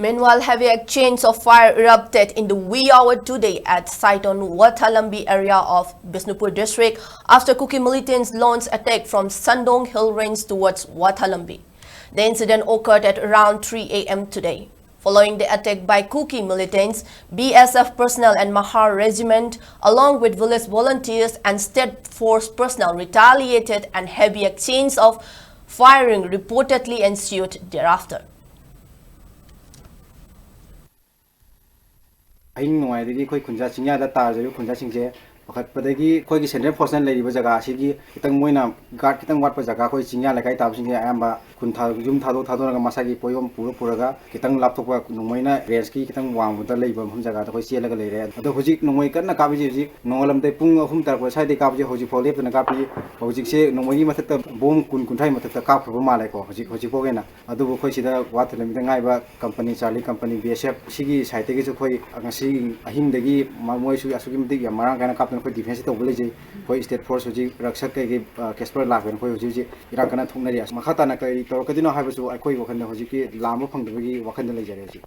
Meanwhile, heavy exchange of fire erupted in the wee hour today at Saiton, Wathalambi area of Manipur district after Kuki militants launched attack from Sandong Hill Range towards Wathalambi. The incident occurred at around 3 a.m. today. Following the attack by Kuki militants, BSF personnel and Mahar regiment, along with village volunteers and state force personnel retaliated, and heavy exchange of firing reportedly ensued thereafter. Aing nuai koi kunja singya da tar jayu kunja singje wakhat padagi koi ki central force lai riba jaga asigi kitang moina guard kitang wat pa jaga koi singya lakai tab singye amba kun tha jum thado ga masagi poyom pura kitang lapthok pa numoina range ki kitang wang buta leiba hum jaga da koi chelaga leire ado hojik numoi kanna ka biji ji nongalam te pung ahum tar ko sai de ka biji hojik folep na ka pi hojik se numoi mathata bom kun thai mathata ka phaba malai ko hojik pogena adu koi sida Wathalambi da ngai ba company Charlie company BSF sigi site ge su koi angasi ahim dagi moi su asugi mdik ya marang kana kapten koi defense to bole je koi state force hoji rakshak ke kesper lag ben koi hoji irang kana thungna ri makha ta na kai to kadino haibasu koi wakhanda hoji ki lama phangdagi wakhanda lai jare ji